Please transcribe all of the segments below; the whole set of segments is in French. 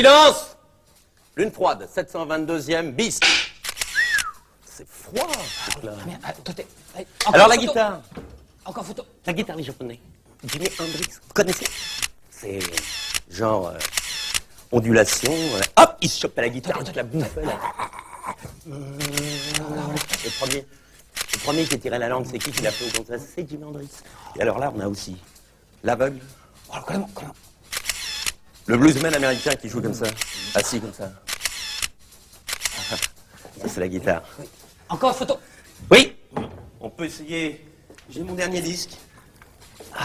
Silence! Lune froide, 722e bis. C'est froid, ce truc-là. Alors la guitare. Encore photo. La guitare, les japonais. Jimi Hendrix, vous connaissez? C'est genre ondulation. Hop, il se chope à la guitare, il la bouffe. Le premier qui a tiré la langue, c'est qui l'a fait comme ça? C'est Jimi Hendrix. Et alors là, on a aussi l'aveugle. Le bluesman américain qui joue comme ça, assis comme ça. Ça, c'est la guitare. Encore photo. Oui, on peut essayer. J'ai mon dernier disque.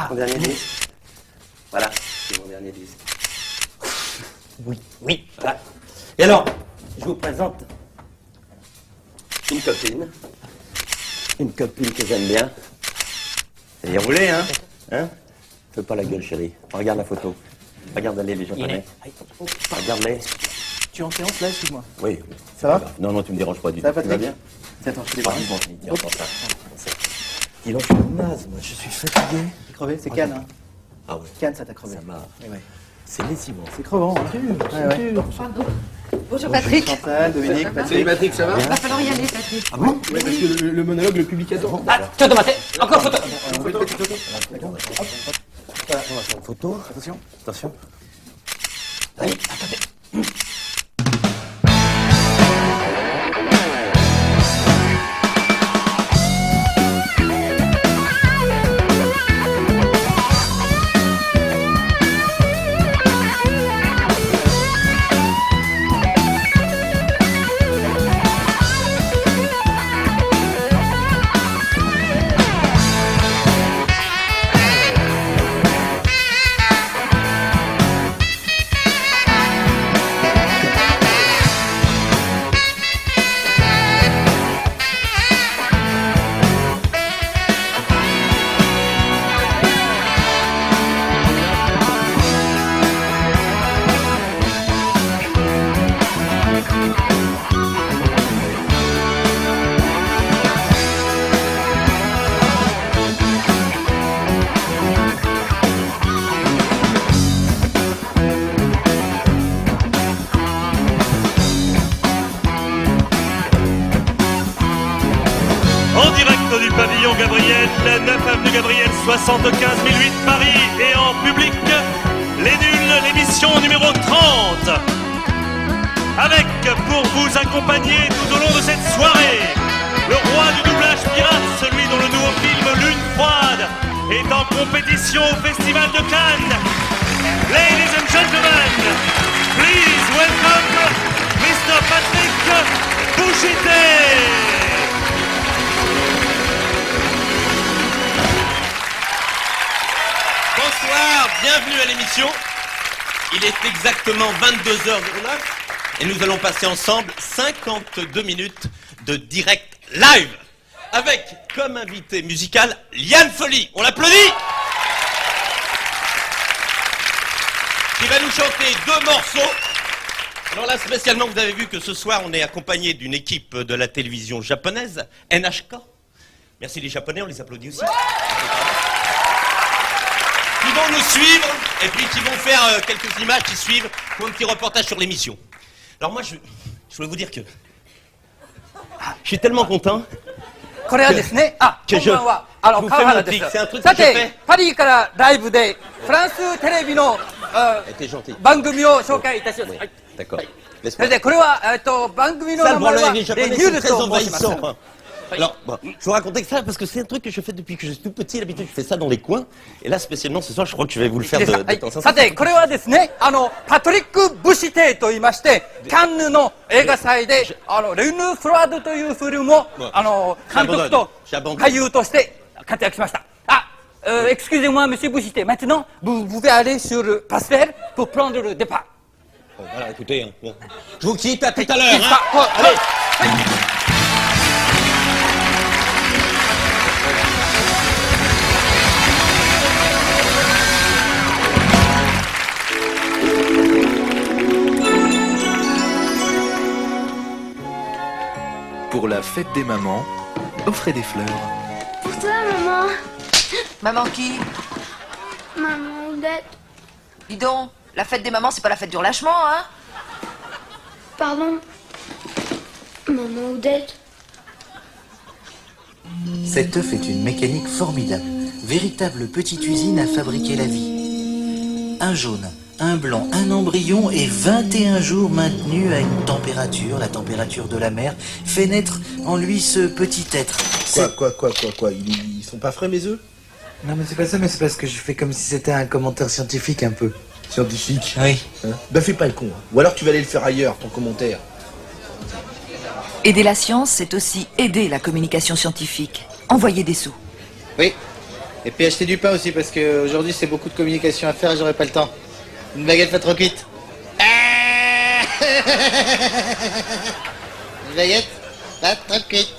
Mon dernier disque. Voilà, c'est mon dernier disque. Oui, voilà. Et alors, je vous présente une copine. Une copine que j'aime bien. Elle est roulée, hein? Fais pas la gueule, chérie. Regarde la photo. Regarde-les, les japonais. Regarde-les. Tu es en séance là, excuse-moi. Oui. Ça va? Non, tu me déranges pas du tout. Ça va, Patrick? bien? Tiens, attends, je te Dis donc, je suis naze, moi, je suis fatigué. T'es crevé, c'est Cannes, hein. Ah ouais. Cannes, ça t'a crevé. Ça m'a... Ouais. C'est lésivant. C'est crevant, hein. Ouais. Bonjour Patrick. Chantal, Dominique, Salut Patrick. Patrick, ça va? Il va falloir y aller Patrick. Ah bon? Ouais, parce que le monologue, le public attend. Ah, tiens, encore photo. Photo. Attention. Attention. En direct du pavillon Gabriel, 9 avenue Gabriel, 75 008 Paris, et en public, Les Nuls, l'émission numéro 30. Avec, pour vous accompagner tout au long de cette soirée, le roi du doublage pirate, celui dont le nouveau film Lune froide est en compétition au Festival de Cannes. Ladies and gentlemen, please welcome Mr. Patrick Bouchité. Bonsoir, bienvenue à l'émission. Il est exactement 22h09 et nous allons passer ensemble 52 minutes de direct live avec comme invité musical Liane Folly. On l'applaudit. Qui va nous chanter 2 morceaux. Alors là, spécialement, vous avez vu que ce soir, on est accompagné d'une équipe de la télévision japonaise, NHK. Merci les Japonais, on les applaudit aussi. Qui vont nous suivre et puis qui vont faire quelques images qui suivent pour un petit reportage sur l'émission. Alors moi, je voulais vous dire que je suis tellement content これはですね、あ、こんばんは。川原です。さて、パリからライブでフランステレビの番組を紹介いたします。はい。それでこれは番組の名前はレニュールと申します。 Alors, bon, je vous racontais que ça parce que c'est un truc que je fais depuis que je suis tout petit. D'habitude, je fais ça dans les coins. Et là, spécialement ce soir, je crois que je vais vous le faire de temps en temps. さて、これはですね、パトリック・ブシテと言いまして、カンヌの映画祭で、レヌ・フロアドというフィルムを、監督と俳優として活躍しました。あ、excusez-moi, monsieur Bouchité. Maintenant, vous pouvez aller sur le passerelle pour prendre le départ. Bon, voilà, écoutez, hein, bon. Je vous quitte à tout à l'heure. Hein. Allez. Pour la fête des mamans, offrez des fleurs. Pour toi, maman. Maman qui? Maman Odette. Dis donc, la fête des mamans, c'est pas la fête du relâchement, hein? Pardon. Maman Odette. Cet œuf est une mécanique formidable. Véritable petite usine à fabriquer la vie. Un jaune, un blanc, un embryon et 21 jours maintenus à une température, la température de la mer, fait naître en lui ce petit être. Quoi ils sont pas frais mes œufs? Non mais c'est pas ça, mais c'est parce que je fais comme si c'était un commentaire scientifique un peu. Scientifique? Oui. Hein? Bah fais pas le con. Ou alors tu vas aller le faire ailleurs, ton commentaire. Aider la science, c'est aussi aider la communication scientifique. Envoyer des sous. Oui. Et puis acheter du pain aussi, parce qu'aujourd'hui c'est beaucoup de communication à faire et j'aurai pas le temps. Une baguette pas trop cuite. Une baguette pas trop cuite.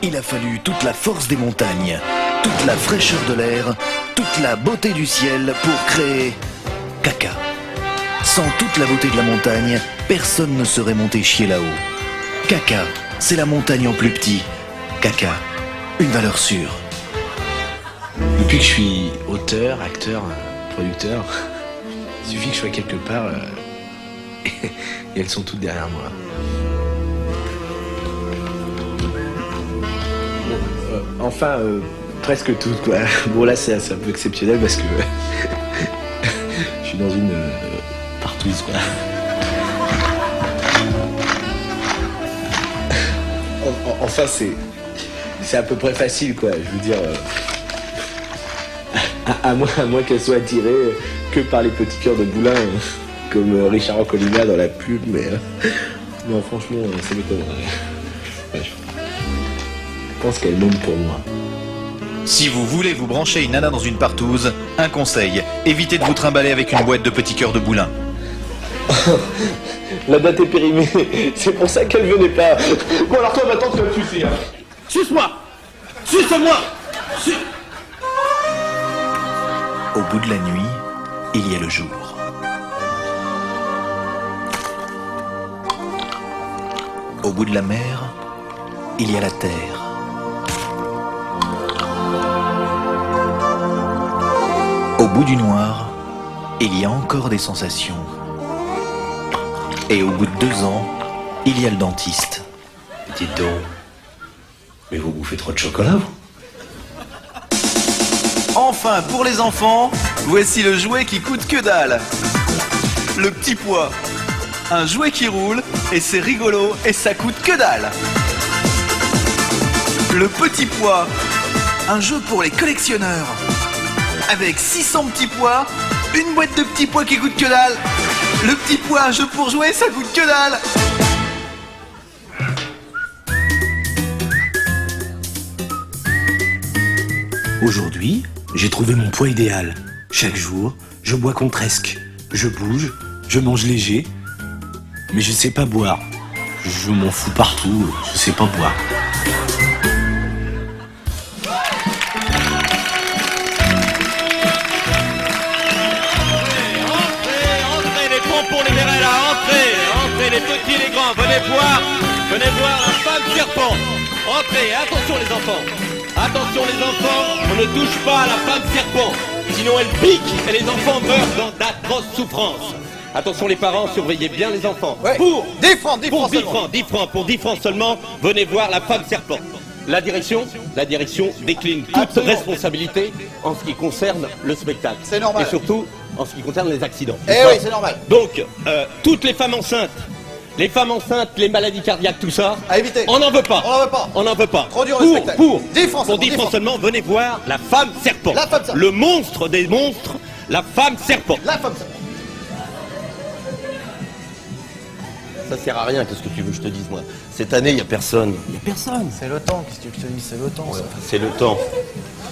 Il a fallu toute la force des montagnes, toute la fraîcheur de l'air, toute la beauté du ciel pour créer Caca. Sans toute la beauté de la montagne, personne ne serait monté chier là-haut. Caca, c'est la montagne en plus petit. Caca, une valeur sûre. Depuis que je suis auteur, acteur, producteur, il suffit que je sois quelque part et elles sont toutes derrière moi. Enfin, presque toutes, quoi. Bon, là, c'est un peu exceptionnel parce que je suis dans une partouze, quoi. Enfin, c'est à peu près facile, quoi. Je veux dire, à moins qu'elle soit attirée que par les petits cœurs de boulin, comme Richard Colina dans la pub, mais non, franchement, ça m'étonnerait. Ouais, je pense qu'elle monte pour moi. Si vous voulez vous brancher une nana dans une partouze, un conseil, évitez de vous trimballer avec une boîte de petits cœurs de boulin. La date est périmée, c'est pour ça qu'elle venait pas. Bon alors toi maintenant tu vas me sucer, hein. Suce-moi. Suce-moi. Au bout de la nuit, il y a le jour. Au bout de la mer, il y a la terre. Au bout du noir, il y a encore des sensations. Et au bout de 2 ans, il y a le dentiste. Dites donc, mais vous bouffez trop de chocolat, vous? Enfin, pour les enfants, voici le jouet qui coûte que dalle. Le petit pois. Un jouet qui roule, et c'est rigolo, et ça coûte que dalle. Le petit pois. Un jeu pour les collectionneurs. Avec 600 petits pois, une boîte de petits pois qui coûte que dalle. Le petit pois, un jeu pour jouer, ça coûte que dalle. Aujourd'hui, j'ai trouvé mon poids idéal. Chaque jour, je bois contresque. Je bouge, je mange léger. Mais je sais pas boire. Je m'en fous partout, je sais pas boire. Entrez les pompons, les mérelles là, entrez les petits et les grands, venez voir la femme serpent. Entrez, attention les enfants. Attention les enfants, on ne touche pas à la femme serpent, sinon elle pique et les enfants meurent dans d'atroces souffrances. Attention les parents, surveillez bien les enfants. Ouais. Pour 10 francs, 10 francs seulement. 10 francs seulement, venez voir la femme serpent. La direction décline toute Absolument. responsabilité en ce qui concerne le spectacle. C'est normal. Et surtout en ce qui concerne les accidents. Eh oui, c'est normal. Donc, toutes les femmes enceintes, les maladies cardiaques, tout ça, À éviter. on n'en veut pas. On n'en veut pas. On n'en veut pas. Trop dur le spectacle. 10 francs Pour 10 seulement, francs seulement, venez voir la femme serpent. La femme serpent. Le monstre des monstres, la femme serpent. La femme serpent. Ça sert à rien, qu'est-ce que tu veux que je te dise, moi? Cette année, il n'y a personne. Il n'y a personne. C'est le temps, qu'est-ce que tu veux que je te dise, c'est le temps. Ouais, ça. enfin, c'est le temps.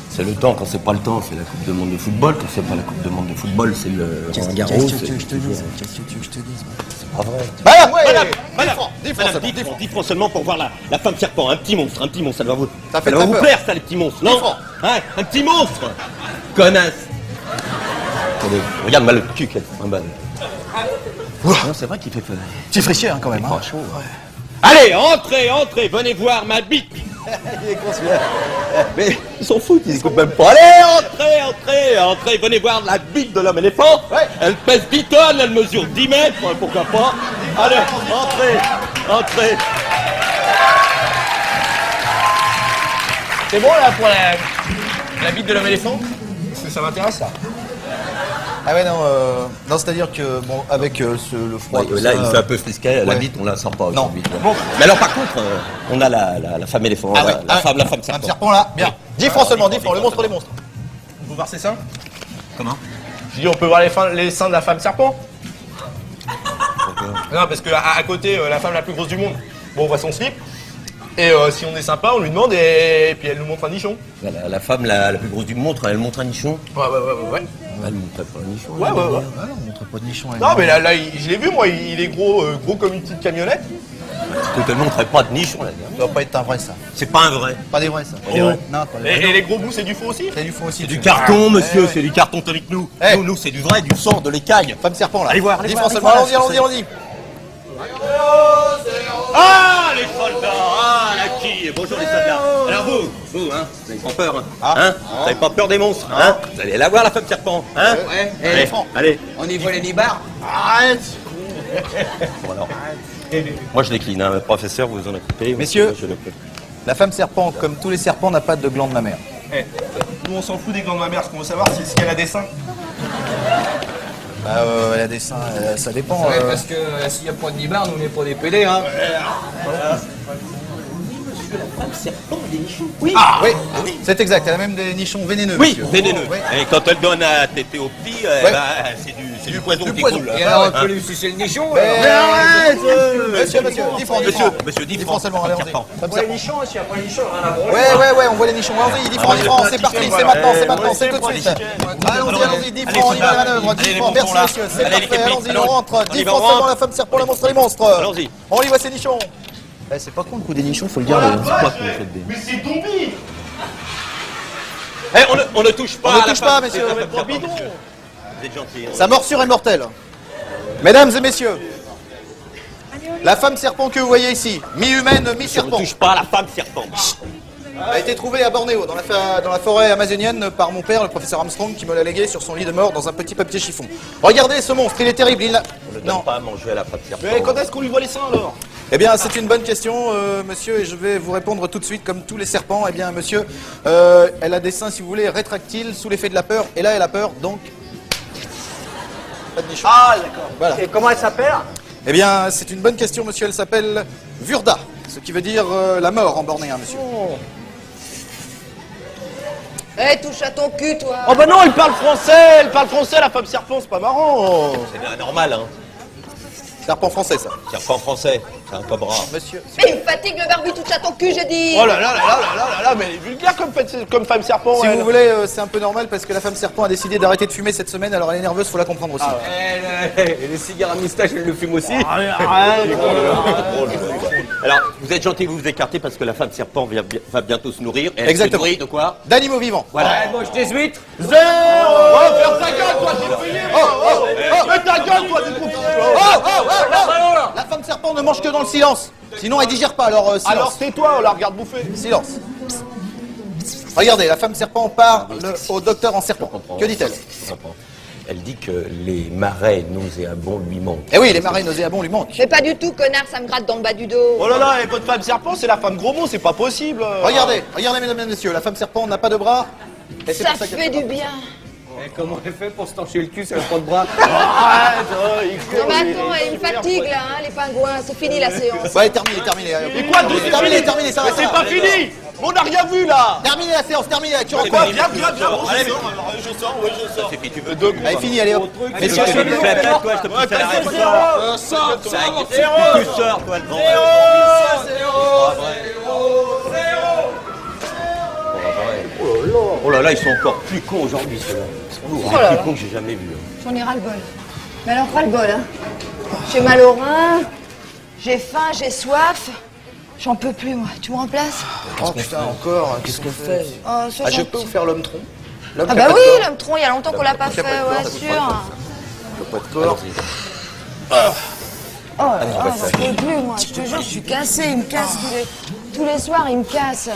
C'est le temps, quand c'est pas le temps, c'est la Coupe du Monde de football. Quand c'est pas la Coupe du Monde de football, c'est le Qu'est-ce Roland que Garros. tu veux que je te dise? Qu'est-ce que tu veux que je te dise? C'est pas vrai. Madame, ouais, Madame, 10 francs, 10 francs Madame, seulement. 10 francs seulement pour voir la femme serpent. Un petit monstre, ça va vous, Ça fait va très vous peur. plaire, ça, les petits monstres, non? 10 francs. Hein, un petit monstre. Connasse. Attendez, regarde-moi le cul qu'elle trimballe. Non, c'est vrai qu'il fait feu. Petit fraîcheur hein, quand même. Hein. Chaud. Allez, entrez, venez voir ma bite. Il est con celui-là. Mais ils s'en foutent, ils écoutent même pas. Allez, entrez, venez voir la bite de l'homme éléphant. Ouais. Elle pèse 10 tonnes, elle mesure 10 mètres, pourquoi pas. Allez, entrez. C'est bon là pour la bite de l'homme éléphant? Parce que ça m'intéresse ça. Ah ouais, non, c'est-à-dire que, bon, avec le froid. Ouais, tout là, ça, il fait un peu frisquet, la ouais. bite, on la sent pas Non. aujourd'hui. Mais alors, par contre, on a la femme éléphant, Ah ouais, la femme Un serpent. serpent là, bien. 10 francs seulement, 10 francs, le monstre des monstres. On peut voir ses seins? Comment? Je dis on peut voir les seins de la femme serpent? Non, parce que à côté, la femme la plus grosse du monde, bon, on voit son slip. Et si on est sympa, on lui demande et puis elle nous montre un nichon. La femme la plus grosse du monde, elle montre un nichon. Ouais. Elle montre pas un nichon. Ouais. Ah non, on montre pas de nichon. Non, mais là je l'ai vu, moi, il est gros comme une petite camionnette. Écoute, elle montrait pas de nichon, là. Ça doit pas être un vrai ça. C'est pas un vrai. Pas des vrais ça. des vrais. Non, pas des vrais. Et les gros bouts, c'est du faux aussi? C'est du faux aussi. C'est du carton, monsieur, c'est du carton tonique nous. Eh. Nous, c'est du vrai, du sang, de l'écaille. Femme serpent là. Allez voir, 10 francs seulement, allons-y. Ah, les soldats! Ah, la qui? Bonjour, les soldats. Alors vous, vous avez pas peur, Vous avez pas peur des monstres, Vous allez la voir, la femme serpent, Ouais, Allez, allez. On y voit les nibards. Arrête! Bon, alors. Moi, je décline, professeur, vous en occupez. Messieurs. Je le peux. La femme serpent, comme tous les serpents, n'a pas de glande mammaire. Nous, on s'en fout des glandes mammaires. Ce qu'on veut savoir, c'est si elle a des seins. Bah, elle a des seins, ça dépend. Parce que s'il n'y a pas de nibar, nous on n'est pas des PD, hein. Oui, c'est exact. Elle a même des nichons vénéneux. Oui, monsieur. vénéneux. Ouais. Et quand elle donne à téter au petit, c'est du poison qui coule. Et alors, on peut lui sucer le nichon. Mais alors. Monsieur, 10 francs, 10 francs. Monsieur, 10 10 francs francs seulement, allez, on serpent. Femme serpent. Les nichons, s'il n'y a pas les nichons, rien à branler. Ouais, on voit les nichons. Allons-y, 10 francs, 10 francs, c'est parti, c'est maintenant, c'est tout de suite. Allons-y, 10 francs, on y va la manœuvre, 10 francs, merci monsieur, c'est parfait, allons-y, on rentre, 10 francs seulement, la femme serpent, le monstre des monstres. Allons-y. On y voit ces nichons. C'est pas con le coup des nichons, faut le dire. C'est quoi qu'on fait des... Mais c'est ton bide! on ne touche pas On ne à la touche pas, femme. messieurs. C'est la femme Pas serpent, bidon. monsieur. Vous êtes gentils. Sa morsure est mortelle. Mesdames et messieurs, la femme serpent que vous voyez ici, mi-humaine, On ne mi-serpent, touche pas à la femme serpent. a été trouvée à Bornéo, dans la forêt amazonienne, par mon père, le professeur Armstrong, qui me l'a légué sur son lit de mort dans un petit papier chiffon. Regardez ce monstre, il est terrible, il n'a... On ne donne pas à manger à la femme serpent. Mais quand est-ce qu'on lui voit les seins alors? Eh bien, c'est une bonne question, monsieur, et je vais vous répondre tout de suite, comme tous les serpents. Eh bien, monsieur, elle a des seins, si vous voulez, rétractiles, sous l'effet de la peur, et là, elle a peur, donc... Pas de nichon. Ah, d'accord. Voilà. Et comment elle s'appelle? Eh bien, c'est une bonne question, monsieur, elle s'appelle Vurda, ce qui veut dire la mort en bornéen, monsieur. Eh, touche à ton cul, toi. Oh bah non, elle parle français, la femme serpent, c'est pas marrant. C'est normal, Serpent français, ça. Serpent français, c'est un cobra. Monsieur. Mais il me fatigue le barbu, touche à ton cul, j'ai dit. Oh là là, mais elle est vulgaire comme femme serpent. Si elle. vous voulez, c'est un peu normal parce que la femme serpent a décidé d'arrêter de fumer cette semaine, alors elle est nerveuse, faut la comprendre aussi. Et les cigares à moustache, elle le fume aussi. Alors, vous êtes gentil, vous vous écartez parce que la femme serpent va bientôt se nourrir. Et elle Exactement. se nourrit de quoi? D'animaux vivants. Voilà, elle mange des huîtres. Oh, ferme ta gueule, toi, t'es payé. Mets ta gueule, toi, t'es trop. La femme serpent ne mange que dans le silence. Sinon, elle digère pas, alors silence. Alors tais-toi, on la regarde bouffer. Silence. Regardez, la femme serpent parle au docteur en serpent. Que dit-elle? Elle dit que les marais nauséabonds lui manquent. Eh oui, les marais nauséabonds lui manquent. Mais pas du tout, connard, ça me gratte dans le bas du dos. Oh là là, et votre femme serpent, c'est la femme gros mot, c'est pas possible. Regardez, mesdames et messieurs, la femme serpent n'a pas de bras. Et c'est Ça pour qu'elle fait se du bien. Et comment elle fait pour se torcher le cul, ça n'a pas de bras? Arrête, Non mais attends, il me fatigue là, hein, les pingouins, c'est fini la séance. Ouais, terminé. Mais quoi, Terminé, ça va. Mais c'est pas fini. On n'a rien vu là. Terminé la séance, terminé. Tu rentres Quoi, pas? viens, Allez, je sors. C'est fini, tu veux Allez, fini, allez hop. Messieurs, Je te fais toi, je te pousse à l'arrêt. Tu sors, toi, devant. Oh là là, ils sont encore plus cons aujourd'hui, ceux-là. Ils sont les plus cons que j'ai jamais vus. J'en ai ras-le-bol. Mais alors ras-le-bol, hein. J'ai mal au rein, j'ai faim, j'ai soif. J'en peux plus, moi. Tu me remplaces? Oh putain, encore. Qu'est-ce qu'on fait? Oh, sois Je gentil. peux vous faire l'homme tronc. L'homme Ah qui a bah pas de oui, corps. l'homme tronc, il y a longtemps qu'on l'a pas Qui a fait, pas de corps, ouais, ça peut sûr. pas de corps. Oh là Allez, on là, va j'en ça. peux plus, moi. Je te jure, je suis cassée. Il me casse tous les soirs, il me casse.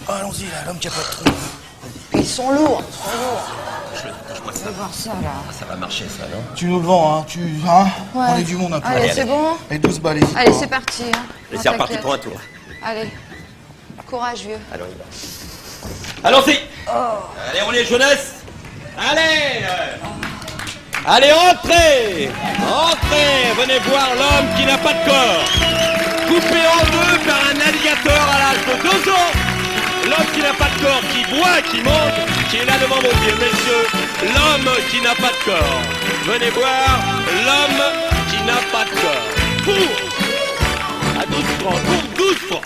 Allons-y, là, l'homme qui a pas de trou. Ils sont lourds, ils sont lourds. Je vais voir ça, là. Ça va marcher, ça, non? Tu nous le vends, hein, Ouais. On est du monde un peu. Allez, c'est bon? Et 12 balles, hésite Allez, pas. c'est parti. Hein. Et Non, c'est reparti t'inquiète. pour un tour. Allez. Courage, vieux. Allez, on y va. Allons-y. Allez, on est jeunesse. Allez. Allez, entrez. Entrez. Venez voir l'homme qui n'a pas de corps. Coupé en deux par un alligator à l'âge de 2 ans. L'homme qui n'a pas de corps, qui boit, qui mange, qui est là devant vos pieds, messieurs. L'homme qui n'a pas de corps. Venez voir l'homme qui n'a pas de corps. À 12 francs, pour 12 francs.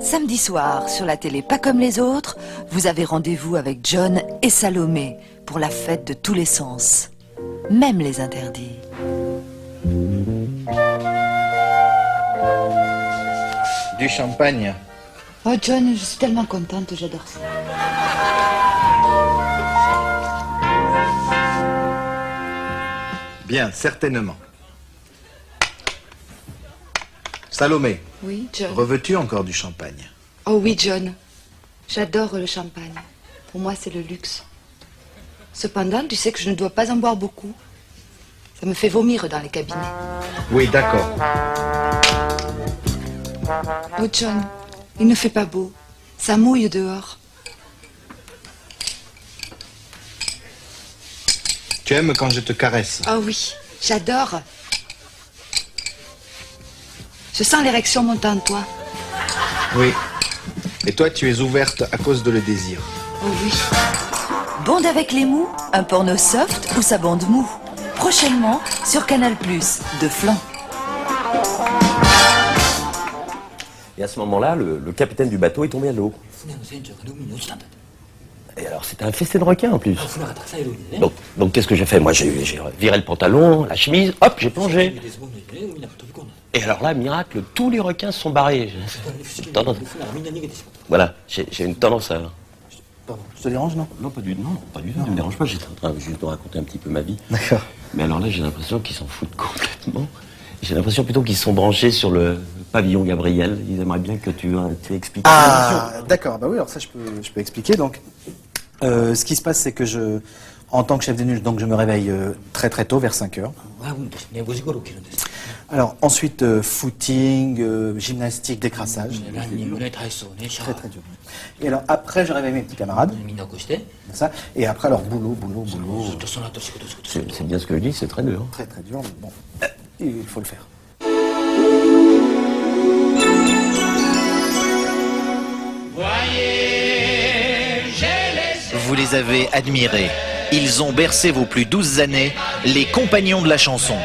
Samedi soir, sur la télé Pas comme les autres, vous avez rendez-vous avec John et Salomé pour la fête de tous les sens, même les interdits. Du champagne. Oh, John, je suis tellement contente, j'adore ça. Bien, certainement. Salomé, Oui, John. reveux-tu encore du champagne? Oh oui, John. J'adore le champagne. Pour moi, c'est le luxe. Cependant, tu sais que je ne dois pas en boire beaucoup. Ça me fait vomir dans les cabinets. Oui, d'accord. Oh, John, il ne fait pas beau. Ça mouille dehors. Tu aimes quand je te caresse? Oh oui, j'adore. Je sens l'érection monter en toi. Oui. Et toi, tu es ouverte à cause de le désir. Oh oui. Bande avec les mous, un porno soft ou sa bande mou. Prochainement sur Canal+, de flanc. Et à ce moment-là, le capitaine du bateau est tombé à l'eau. Et alors, c'était un festin de requin en plus. Donc qu'est-ce que j'ai fait? Moi, j'ai viré le pantalon, la chemise, hop, j'ai plongé. Et alors là, miracle, tous les requins se sont barrés. Voilà, j'ai une tendance à... Pardon, je te dérange, non? Non, pas du tout, ça me dérange pas, j'étais en train juste de raconter un petit peu ma vie. D'accord. Mais alors là, j'ai l'impression qu'ils s'en foutent complètement. J'ai l'impression plutôt qu'ils sont branchés sur le pavillon Gabriel. Ils aimeraient bien que tu expliques. Ah, d'accord. Bah oui, alors ça, je peux expliquer. Donc, ce qui se passe, c'est que en tant que chef des nuls, donc je me réveille très très tôt, vers 5 heures. Alors, ensuite, footing, gymnastique, décrassage. Très très dur. Et alors, après, je réveille mes petits camarades. Ça. Et après, alors, boulot. C'est bien ce que je dis, c'est très dur. Très très dur, mais bon, il faut le faire. Vous les avez admirés. Ils ont bercé vos plus douces années, les compagnons de la chanson.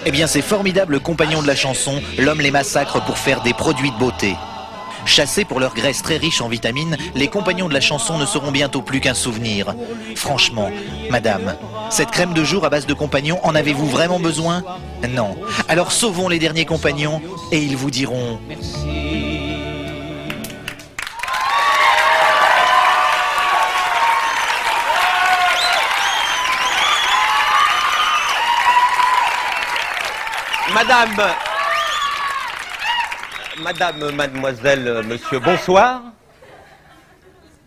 Eh bien, ces formidables compagnons de la chanson, l'homme les massacre pour faire des produits de beauté. Chassés pour leur graisse très riche en vitamines, les compagnons de la chanson ne seront bientôt plus qu'un souvenir. Franchement, madame, cette crème de jour à base de compagnons, en avez-vous vraiment besoin? Non. Alors sauvons les derniers compagnons et ils vous diront... Madame, mademoiselle, monsieur, bonsoir.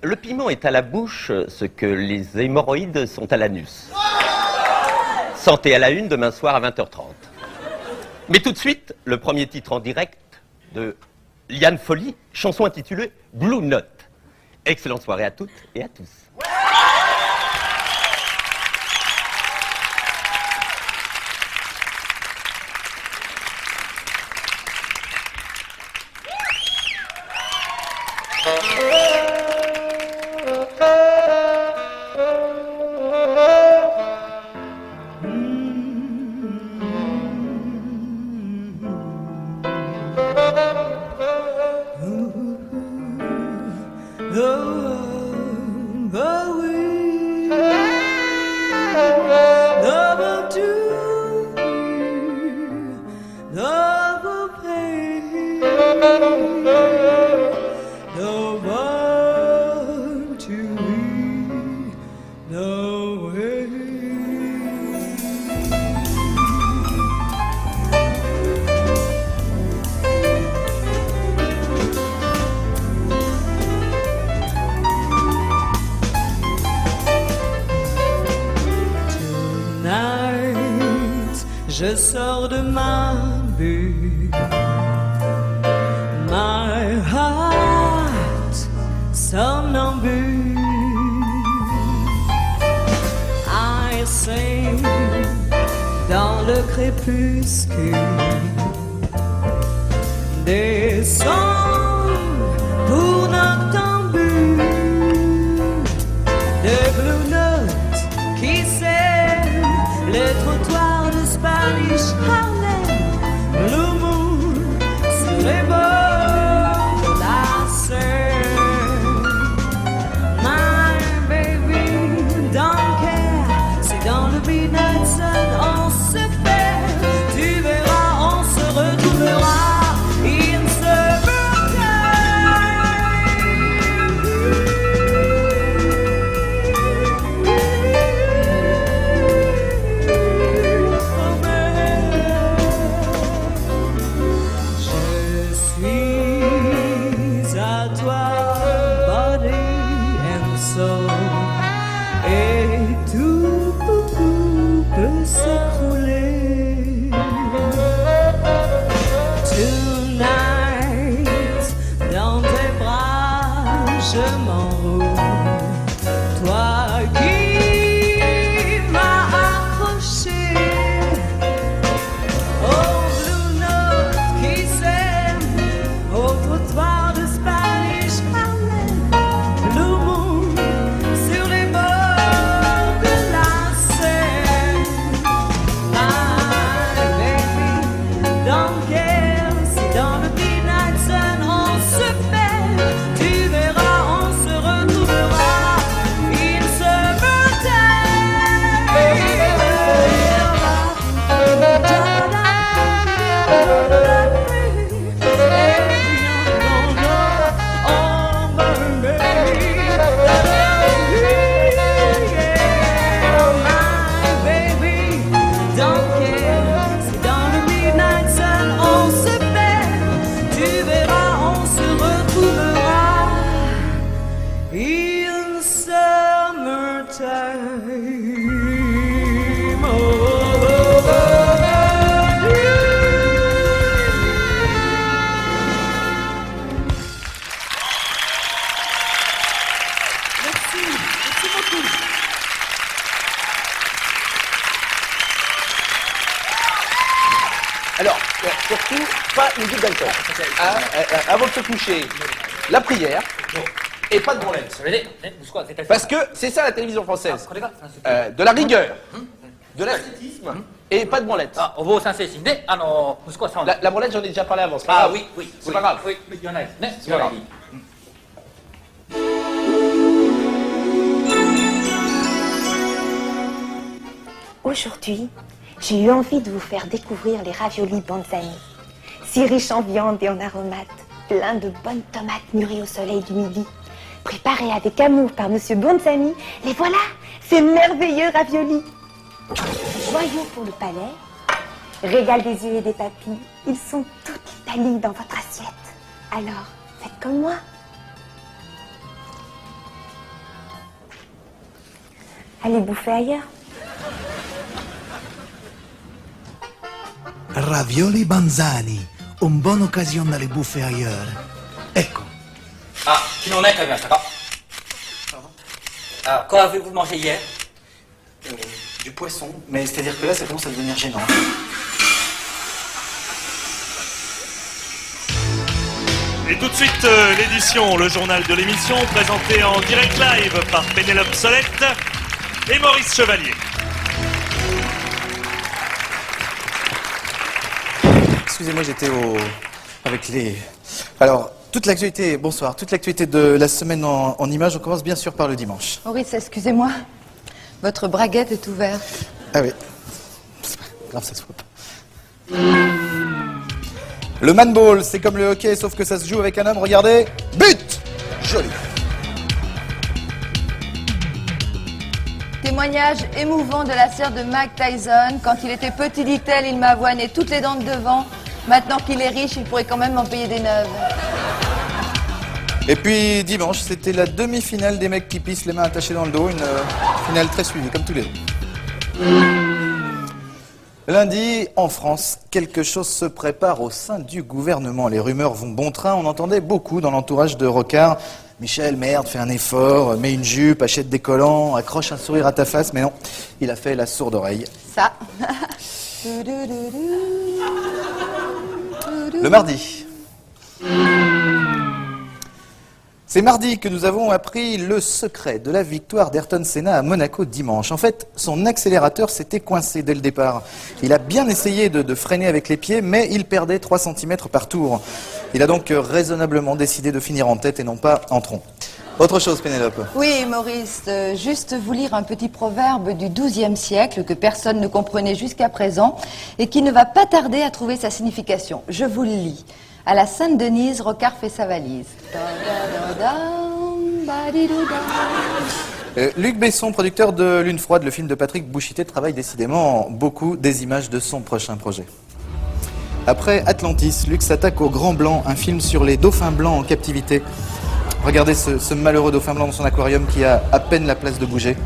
Le piment est à la bouche ce que les hémorroïdes sont à l'anus. Santé à la une demain soir à 20h30. Mais tout de suite, le premier titre en direct de Liane Folly, chanson intitulée Blue Note. Excellente soirée à toutes et à tous. je sors de ma bulle. My heart somnambule. I sing dans le crépuscule des sons pour noctambule, des blue notes qui sèment les trottoirs de Spanish Harlem, blue moon sur les bords de la Seine. My baby don't care, c'est dans le midnight sun on se perd, tu verras on se retrouvera. Alors, surtout, pas une goutte d'alcool. Avant de se coucher, la prière et pas de branlette. Parce que c'est ça la télévision française. De la rigueur, de l'esthétisme et pas de branlette. La branlette, j'en ai déjà parlé avant. Ah oui, oui. C'est pas grave. Oui, il y en a. C'est pas grave. Aujourd'hui, j'ai eu envie de vous faire découvrir les raviolis Banzani. Si riches en viande et en aromates, plein de bonnes tomates mûries au soleil du midi. Préparés avec amour par Monsieur Banzani, les voilà, ces merveilleux raviolis. Joyaux pour le palais, régal des yeux et des papilles, ils sont toute l'Italie dans votre assiette. Alors, faites comme moi. Allez bouffer ailleurs. Ravioli Banzani, une bonne occasion d'aller bouffer ailleurs. Ecco. Ah, quoi avez-vous mangé hier? Du poisson, mais c'est-à-dire que là, ça commence à devenir gênant. Et tout de suite, l'édition, le journal de l'émission, présenté en direct live par Pénélope Solette et Maurice Chevalier. Excusez-moi, j'étais avec les... Alors, toute l'actualité, bonsoir, toute l'actualité de la semaine en images, on commence bien sûr par le dimanche. Maurice, excusez-moi, votre braguette est ouverte. Ah oui, c'est pas grave, ça se voit pas. Le manball, c'est comme le hockey, sauf que ça se joue avec un homme, regardez, but! Joli. Témoignage émouvant de la sœur de Mike Tyson. Quand il était petit, dit-elle, il m'a avoiné toutes les dents de devant. Maintenant qu'il est riche, il pourrait quand même m'en payer des neuves. Et puis dimanche, c'était la demi-finale des mecs qui pissent les mains attachées dans le dos. Une finale très suivie, comme tous les deux. Lundi, en France, quelque chose se prépare au sein du gouvernement. Les rumeurs vont bon train. On entendait beaucoup dans l'entourage de Rocard. Michel, merde, fais un effort, mets une jupe, achète des collants, accroche un sourire à ta face. Mais non, il a fait la sourde oreille. Ça. Le mardi. C'est mardi que nous avons appris le secret de la victoire d'Ayrton Senna à Monaco dimanche. En fait, son accélérateur s'était coincé dès le départ. Il a bien essayé de freiner avec les pieds, mais il perdait 3 cm par tour. Il a donc raisonnablement décidé de finir en tête et non pas en tronc. Autre chose, Pénélope. Oui, Maurice, juste vous lire un petit proverbe du XIIe siècle que personne ne comprenait jusqu'à présent et qui ne va pas tarder à trouver sa signification. Je vous le lis. À la Sainte-Denise, Rocard fait sa valise. Luc Besson, producteur de Lune froide, le film de Patrick Bouchité, travaille décidément beaucoup des images de son prochain projet. Après Atlantis, Luc s'attaque au Grand Blanc, un film sur les dauphins blancs en captivité. Regardez ce malheureux dauphin blanc dans son aquarium qui a à peine la place de bouger.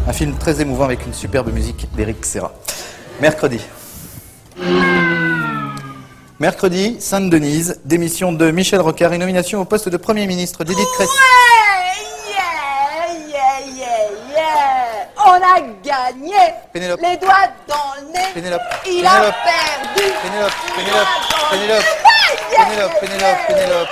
Un film très émouvant avec une superbe musique d'Éric Serra. Mercredi. Mercredi, Sainte-Denise, démission de Michel Rocard et nomination au poste de Premier ministre d'Édith Cresson. On a gagné. Pénélope. Les doigts dans le nez. Pénélope. Il a perdu. Pénélope.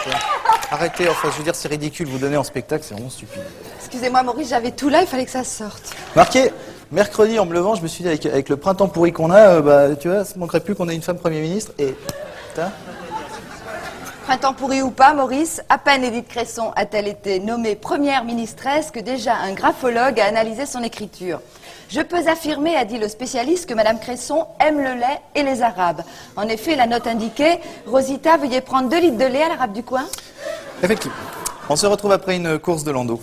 Arrêtez, enfin, je veux dire, c'est ridicule, vous donnez en spectacle, c'est vraiment stupide. Excusez-moi, Maurice, j'avais tout là, il fallait que ça sorte. Marqué, mercredi, en me levant, je me suis dit, avec le printemps pourri qu'on a, tu vois, ça ne manquerait plus qu'on ait une femme Premier ministre, et... Putain. Printemps pourri ou pas, Maurice, à peine Édith Cresson a-t-elle été nommée première ministresse que déjà un graphologue a analysé son écriture. Je peux affirmer, a dit le spécialiste, que Madame Cresson aime le lait et les Arabes. En effet, la note indiquait « Rosita, veuillez prendre 2 litres de lait à l'arabe du coin ». Effectivement. On se retrouve après une course de landau.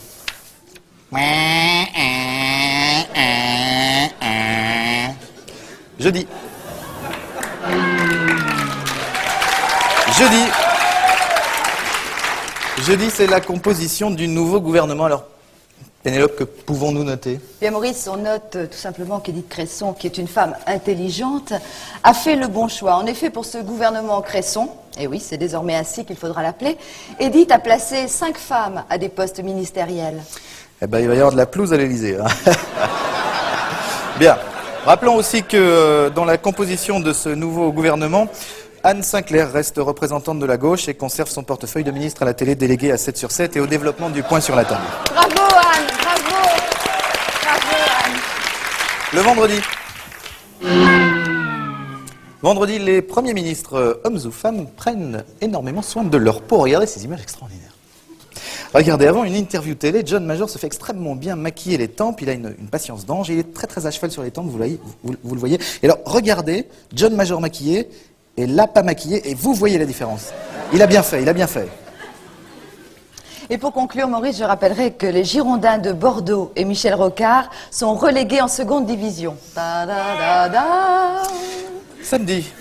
Jeudi. Jeudi, c'est la composition du nouveau gouvernement. Alors, Pénélope, que pouvons-nous noter? Bien, Maurice, on note tout simplement qu'Édith Cresson, qui est une femme intelligente, a fait le bon choix. En effet, pour ce gouvernement Cresson, et oui, c'est désormais ainsi qu'il faudra l'appeler, Édith a placé 5 femmes à des postes ministériels. Eh ben, il va y avoir de la pelouse à l'Élysée. Hein. Bien. Rappelons aussi que dans la composition de ce nouveau gouvernement, Anne Sinclair reste représentante de la gauche et conserve son portefeuille de ministre à la télé déléguée à 7/7 et au développement du point sur la table. Bravo Anne, bravo. Bravo Anne. Le vendredi. Vendredi, les premiers ministres, hommes ou femmes, prennent énormément soin de leur peau. Regardez ces images extraordinaires. Regardez, avant une interview télé, John Major se fait extrêmement bien maquiller les tempes. Il a une patience d'ange et il est très très à cheval sur les tempes, vous le voyez. Et alors, regardez, John Major maquillé et là pas maquillé, et vous voyez la différence. Il a bien fait, il a bien fait. Et pour conclure, Maurice, je rappellerai que les Girondins de Bordeaux et Michel Rocard sont relégués en seconde division. Da, da, da, da. Samedi.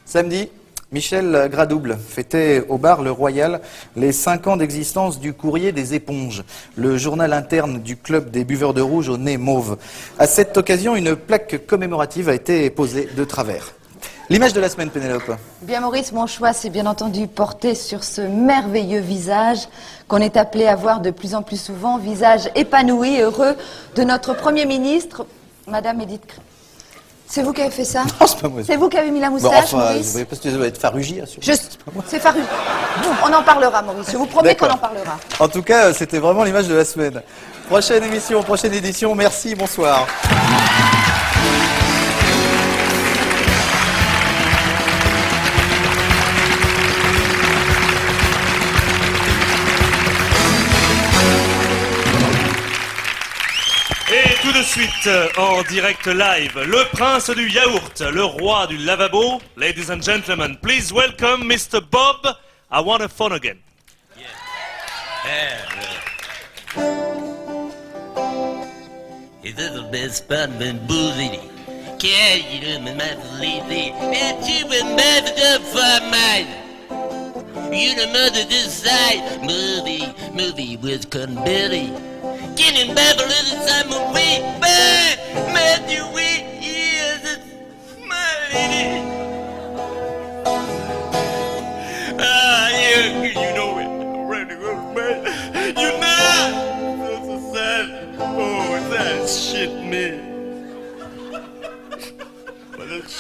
Samedi, Michel Gradouble fêtait au bar Le Royal les 5 ans d'existence du Courrier des Éponges, le journal interne du club des buveurs de rouge au nez mauve. À cette occasion, une plaque commémorative a été posée de travers. L'image de la semaine, Pénélope. Bien Maurice, mon choix s'est bien entendu porté sur ce merveilleux visage qu'on est appelé à voir de plus en plus souvent, visage épanoui, heureux de notre Premier ministre, Madame Édith Cresson. C'est vous qui avez fait ça? Non, c'est pas moi. C'est vous qui avez mis la moustache, bon, enfin, Maurice? vous voyez pas que ça doit être Farugi, hein, C'est Farugi. On en parlera, Maurice. Je vous promets qu'on en parlera. En tout cas, c'était vraiment l'image de la semaine. Prochaine émission, prochaine édition. Merci, bonsoir. Et tout de suite, en direct live, le prince du yaourt, le roi du lavabo. Ladies and gentlemen, please welcome Mr. Bob. I want a phone again. It's the best fun when boozy. Can you remember lately that you were never for mine? You the mother decide movie with Conberry. Getting back a little time away, but Matthew,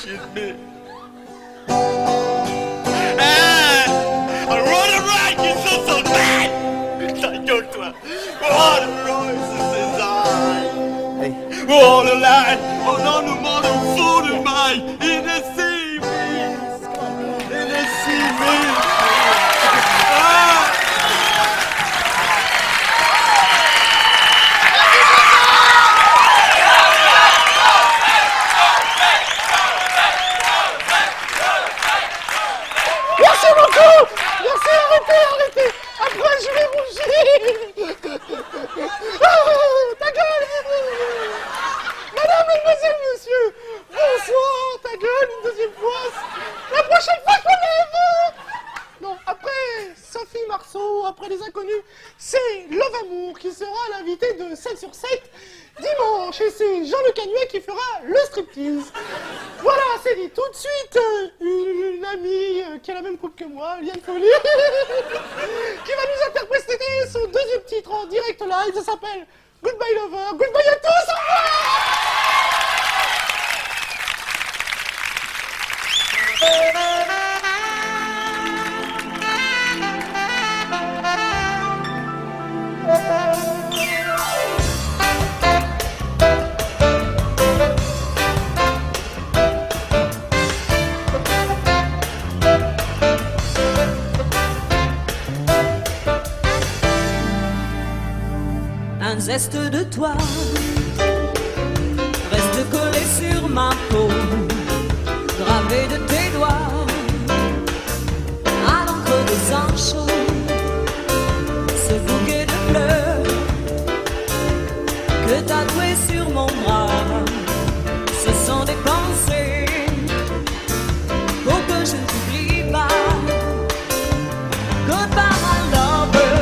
shit me. Hey, I run around, you so bad. Ta gueule, toi. Oh, the roses is I. Oh, the light, oh, non, le monde au fond de maille. In the sea breeze. In the sea breeze. Merci beaucoup. Merci, arrêtez. Après, je vais rougir. Ta gueule. Madame, mademoiselle, monsieur. Bonsoir, ta gueule, une deuxième fois. La prochaine fois qu'on lève. Non, après Sophie Marceau, après Les Inconnus, c'est Love Amour qui sera l'invité de 7 sur 7 dimanche. Et c'est Jean-Luc Canuet qui fera le striptease. Voilà, c'est dit. Tout de suite, une amie qui a la même coupe que moi, Liane Folly, qui va nous interpréter son deuxième titre en direct live. Ça s'appelle Goodbye Lover. Goodbye à tous, au Un zeste de toi reste collé sur ma peau, gravé de tes doigts à l'encre de sang chaud. Ce bouquet de fleurs que tatoué sur mon bras, ce sont des pensées pour que je ne t'oublie pas. Goodbye my lover.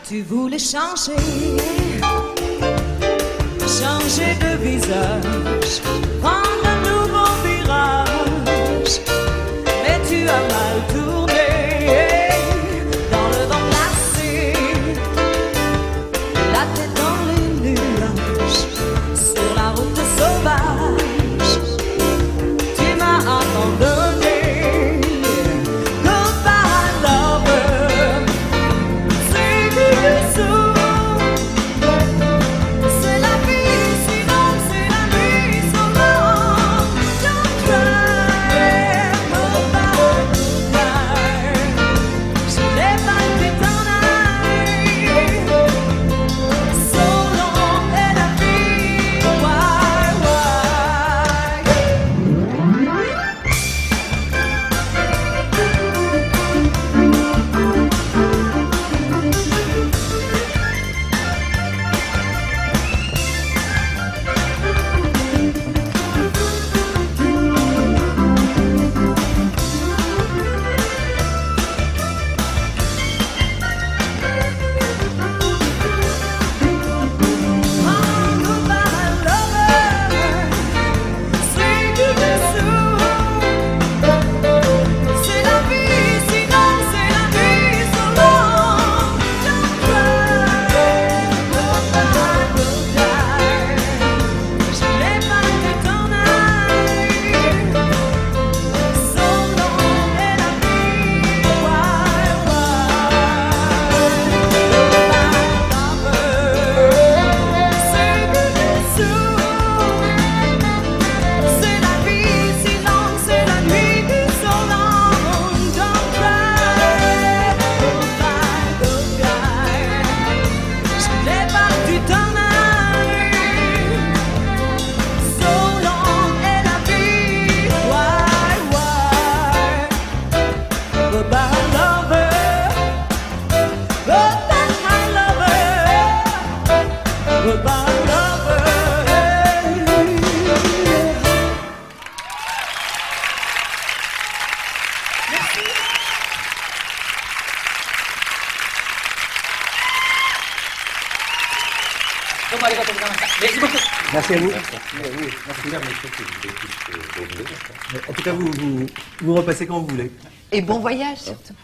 Tu voulais changer de visage, prendre un nouveau virage, mais tu as mal tourné dans le vent glacé, la tête dans les nuages, sur la route sauvage, tu m'as abandonné. Goodbye lover, c'est dessous. C'est la vie, sinon c'est la nuit sauvage. Merci à vous. En tout cas, vous repassez quand vous voulez. Et bon voyage, surtout.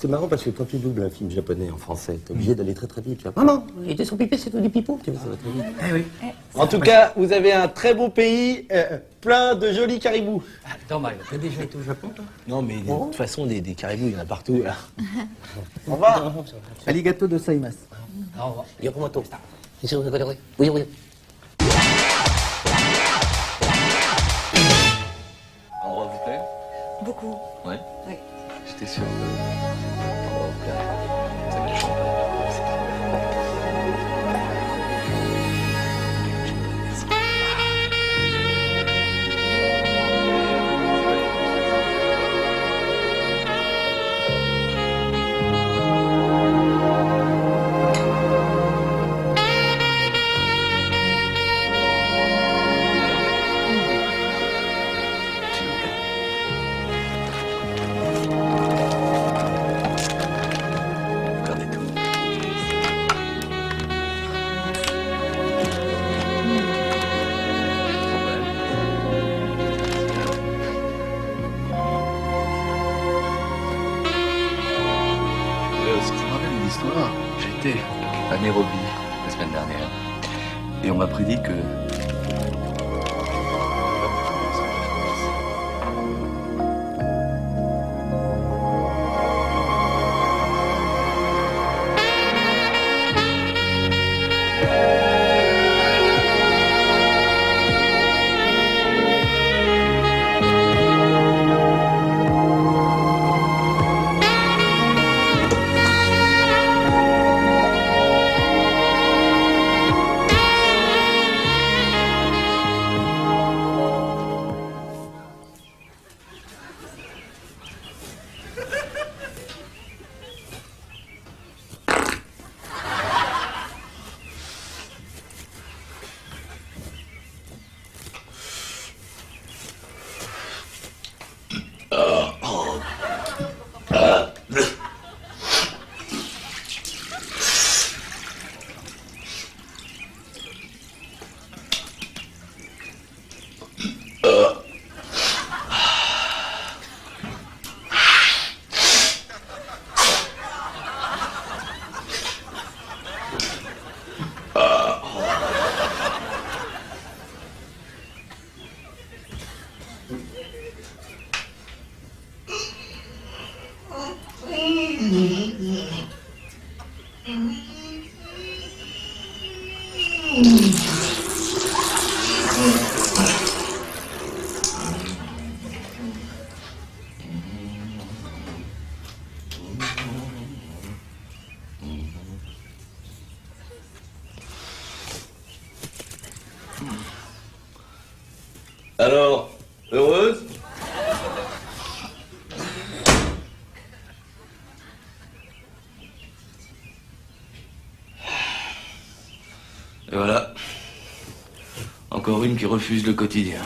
C'est marrant parce que quand tu doubles un film japonais en français, t'es obligé d'aller très très vite. Tu vois. Maman, il était sur pipé, c'est tout du pipeau. Tu vois, ça va très vite. Eh oui. En tout cas, vous avez un très beau pays, plein de jolis caribous. Dommage. T'as déjà été au Japon, toi? Non, mais de toute façon, des caribous, il y en a partout, là. Au revoir. Arigato de saimasu. Au revoir. Yokomoto. Oui, oui. Endroit vous plaît? Beaucoup. Ouais. Oui. J'étais sûr que l'endroit vous plaît. Ça me chante. Ce qui me rappelle une histoire, j'étais à Nairobi la semaine dernière et on m'a prédit que alors, heureuse? Et voilà. Encore une qui refuse le quotidien.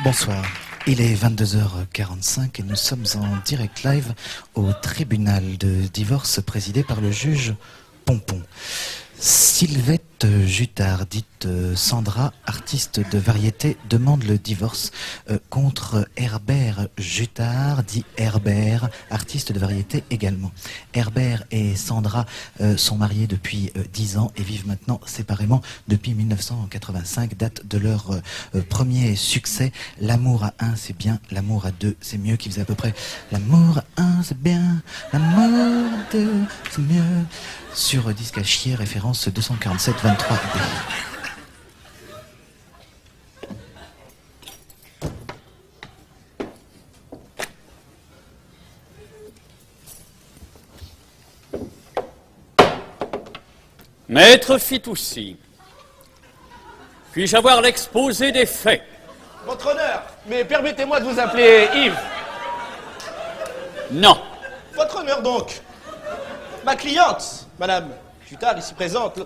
Bonsoir, il est 22h45 et nous sommes en direct live au tribunal de divorce présidé par le juge Pompon. Sylvette Jutard, dite Sandra, artiste de variété, demande le divorce contre Herbert Jutard, dit Herbert, artiste de variété également. Herbert et Sandra sont mariés depuis 10 ans et vivent maintenant séparément depuis 1985, date de leur premier succès. L'amour à un, c'est bien, l'amour à deux, c'est mieux, qui faisait à peu près l'amour à un, c'est bien, l'amour à deux, c'est mieux. Sur disque à chier, référence 247-23B. Maître Fitoussi, puis-je avoir l'exposé des faits? Votre honneur, mais permettez-moi de vous appeler Yves. Non. Votre honneur donc. Ma cliente, Madame Jutard, ici présente,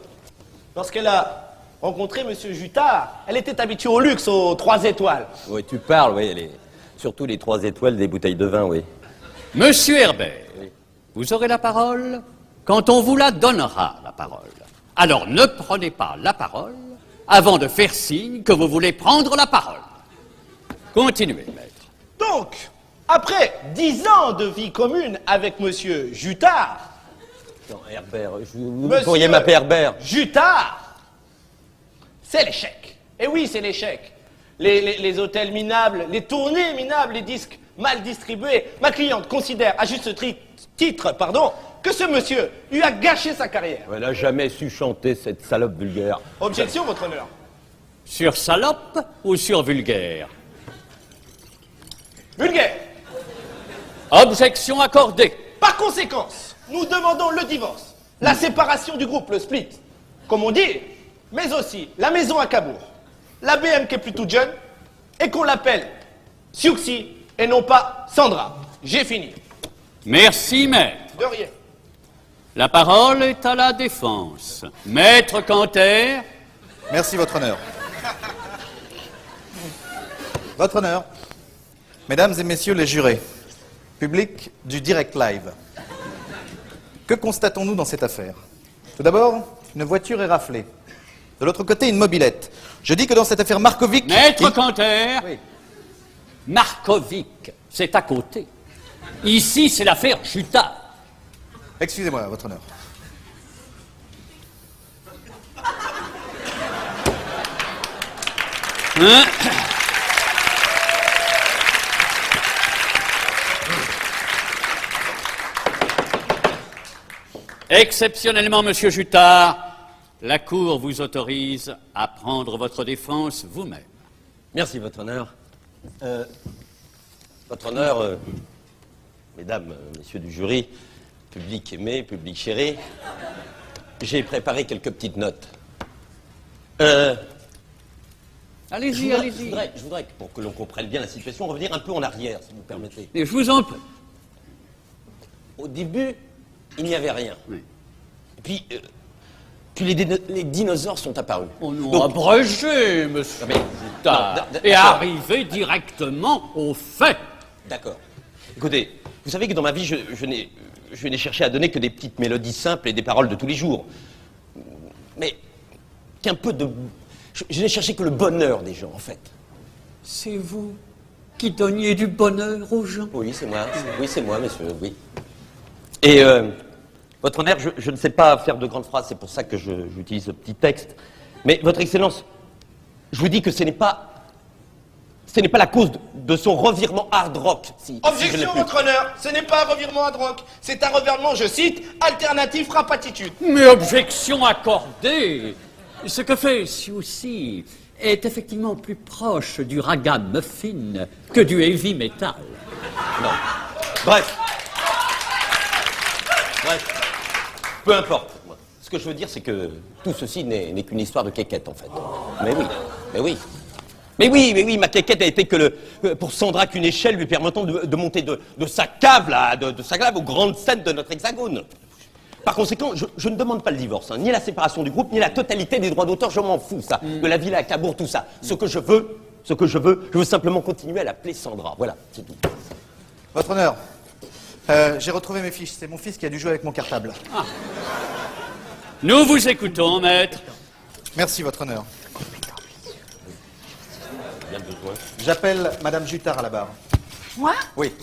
lorsqu'elle a rencontré Monsieur Jutard, elle était habituée au luxe, aux 3 étoiles. Oui, tu parles, oui, surtout les 3 étoiles des bouteilles de vin, oui. Monsieur Herbert, vous aurez la parole quand on vous la donnera, la parole. Alors ne prenez pas la parole avant de faire signe que vous voulez prendre la parole. Continuez, maître. Donc, après 10 ans de vie commune avec Monsieur Jutard, Non, Herbert, vous pourriez m'appeler Herbert. Jutard, c'est l'échec. Et oui, c'est l'échec. Les hôtels minables, les tournées minables, les disques mal distribués. Ma cliente considère, à juste titre, que ce monsieur lui a gâché sa carrière. Elle n'a jamais su chanter, cette salope vulgaire. Objection, votre honneur. Sur salope ou sur vulgaire? Vulgaire. Objection accordée. Par conséquence, nous demandons le divorce, la séparation du groupe, le split, comme on dit, mais aussi la maison à Cabourg, la BM qui est plus toute jeune, et qu'on l'appelle Siouxi et non pas Sandra. J'ai fini. Merci, maître. De rien. La parole est à la défense. Maître Canter. Merci, votre honneur. Votre honneur, mesdames et messieurs les jurés, public du Direct Live, que constatons-nous dans cette affaire? Tout d'abord, une voiture est raflée. De l'autre côté, une mobilette. Je dis que dans cette affaire Markovic... Maître Canter. Oui. Markovic, c'est à côté. Ici, c'est l'affaire Jutard. Excusez-moi, votre honneur. Hein? Exceptionnellement, monsieur Jutard, la Cour vous autorise à prendre votre défense vous-même. Merci, votre honneur. Votre honneur, mesdames, messieurs du jury, public aimé, public chéri, j'ai préparé quelques petites notes. Allez-y, allez-y. Je voudrais, pour que l'on comprenne bien la situation, revenir un peu en arrière, si vous permettez. Et je vous en prie. Au début, il n'y avait rien. Oui. Et puis les dinosaures sont apparus. On nous a abrégé, monsieur Jutard, et arrivé directement au fait. D'accord. Écoutez, vous savez que dans ma vie, je n'ai cherché à donner que des petites mélodies simples et des paroles de tous les jours. Mais qu'un peu de... Je n'ai cherché que le bonheur des gens, en fait. C'est vous qui donniez du bonheur aux gens? Oui, c'est moi. Oui, c'est moi, monsieur, oui. Et, votre honneur, je ne sais pas faire de grandes phrases, c'est pour ça que j'utilise ce petit texte. Mais, votre excellence, je vous dis que ce n'est pas la cause de son revirement hard rock. Objection, votre honneur, ce n'est pas un revirement hard rock, c'est un revirement, je cite, alternatif rap-attitude. Mais objection accordée. Ce que fait Siouxsi est effectivement plus proche du ragamuffin que du heavy metal. Non. Bref, peu importe. Ce que je veux dire, c'est que tout ceci n'est qu'une histoire de quéquette, en fait. Mais oui, ma quéquette a été pour Sandra qu'une échelle lui permettant de monter de sa cave, là, de sa cave aux grandes scènes de notre hexagone. Par conséquent, je ne demande pas le divorce, hein, ni la séparation du groupe, ni la totalité des droits d'auteur, je m'en fous, ça. De la villa à Cabourg, tout ça. Ce que je veux simplement continuer à l'appeler Sandra. Voilà, c'est tout. Votre honneur, j'ai retrouvé mes fiches. C'est mon fils qui a dû jouer avec mon cartable. Nous vous écoutons, maître. Merci, votre honneur. J'appelle Madame Jutard à la barre. Moi? Oui.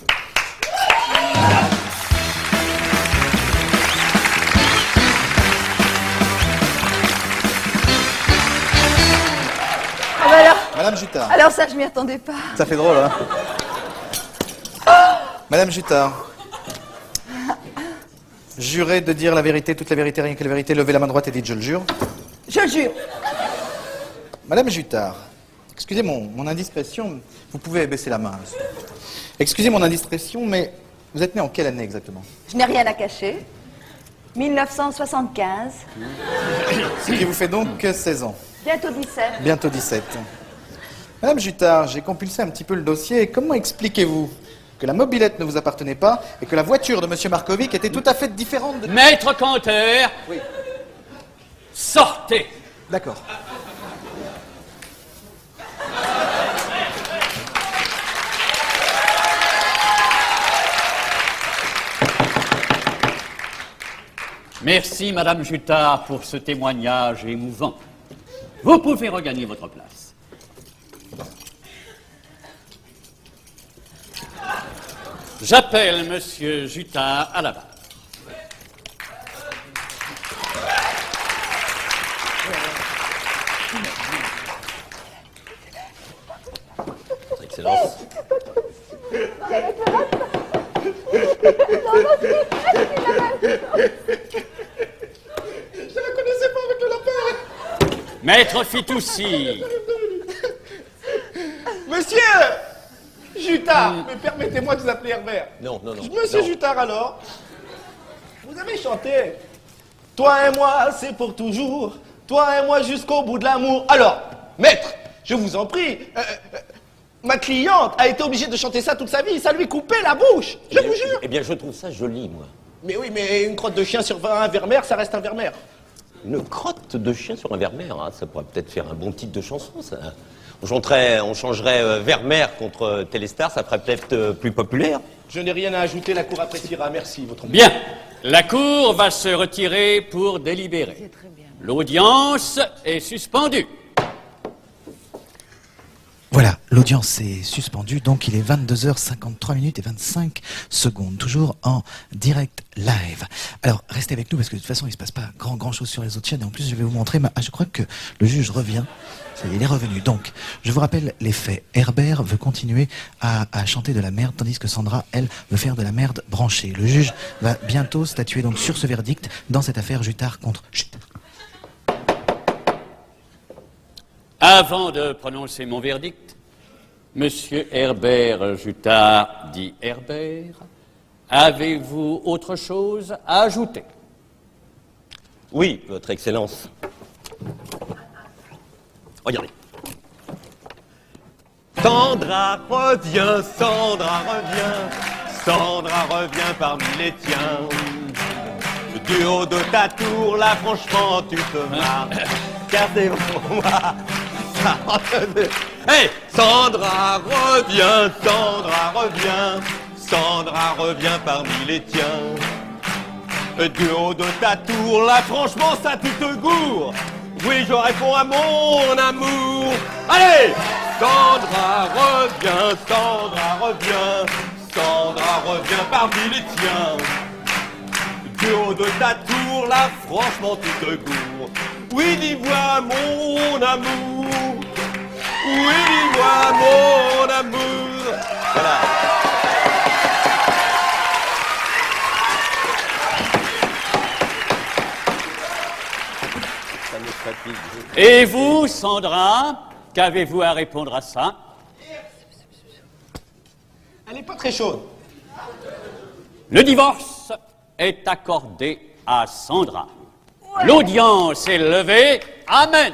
Ah bah alors, Madame Jutard. alors ça, je m'y attendais pas. Ça fait drôle, hein? Madame Jutard. Jurez de dire la vérité, toute la vérité, rien que la vérité. Levez la main droite et dites je le jure. Je le jure. Madame Jutard, excusez mon indiscrétion. Vous pouvez baisser la main. Excusez mon indiscrétion, mais vous êtes né en quelle année exactement? Je n'ai rien à cacher. 1975. Ce qui vous fait donc 16 ans. Bientôt 17. Bientôt 17. Madame Jutard, j'ai compulsé un petit peu le dossier. Comment expliquez-vous que la mobilette ne vous appartenait pas et que la voiture de Monsieur Markovic était tout à fait différente de... Maître Canter, oui. Sortez. D'accord. Merci, Madame Jutard, pour ce témoignage émouvant. Vous pouvez regagner votre place. J'appelle Monsieur Jutard à la barre. Excellence. Je la connaissais pas avec le lapin. Maître Fitoussi. Monsieur Jutard, mais permettez-moi de vous appeler Herbert. Non, non, non. Monsieur non. Jutard, alors, vous avez chanté « Toi et moi, c'est pour toujours, toi et moi jusqu'au bout de l'amour ». Alors, maître, je vous en prie, ma cliente a été obligée de chanter ça toute sa vie, ça lui coupait la bouche, je vous jure. Eh bien, je trouve ça joli, moi. Mais oui, mais une crotte de chien sur un vermeer, ça reste un vermeer. Une crotte de chien sur un vermeer, hein, ça pourrait peut-être faire un bon titre de chanson, ça. On changerait Vermeer contre Téléstar, ça ferait peut-être plus populaire. Je n'ai rien à ajouter, la cour appréciera, merci, votre honneur. Bien. La Cour va se retirer pour délibérer. L'audience est suspendue. Voilà, l'audience est suspendue, donc il est 22h53 minutes et 25 secondes, toujours en direct live. Alors, restez avec nous parce que de toute façon, il ne se passe pas grand chose sur les autres chaînes. Et en plus, je vais vous montrer, je crois que le juge revient. Ça y est, il est revenu. Donc, je vous rappelle les faits. Herbert veut continuer à chanter de la merde, tandis que Sandra, elle, veut faire de la merde branchée. Le juge va bientôt statuer donc sur ce verdict dans cette affaire Jutard contre Jutard. Avant de prononcer mon verdict, Monsieur Herbert Jutard, dit Herbert, avez-vous autre chose à ajouter? Oui, Votre Excellence. Regardez. Sandra revient, Sandra revient, Sandra revient parmi les tiens. Du haut de ta tour, là, franchement, tu te marres. Car c'est pour moi. Hey, Sandra revient, Sandra revient, Sandra revient parmi les tiens. Du haut de ta tour, là, franchement, ça, tu te gourres. Oui, je réponds à mon amour. Allez, Sandra revient, Sandra revient, Sandra revient parmi les tiens. Du haut de ta tour, là, franchement, tu te gourres. Oui, dis-moi mon amour. Oui, dis-moi mon amour. Voilà. Ça me fatigue. Et vous, Sandra, qu'avez-vous à répondre à ça? Elle n'est pas très chaude. Le divorce est accordé à Sandra. L'audience est levée. Amen.